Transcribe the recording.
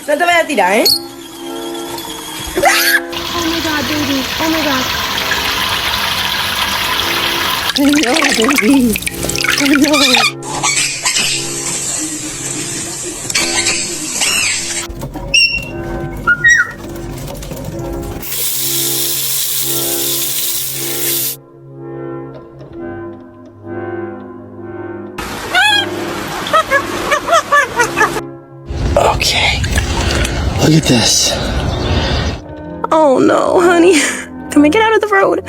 Saan tayo natirahin? Oh my god, baby. Oh my god. I know, baby. I know. Okay. Look at this. Oh no, honey. Come and get out of the road.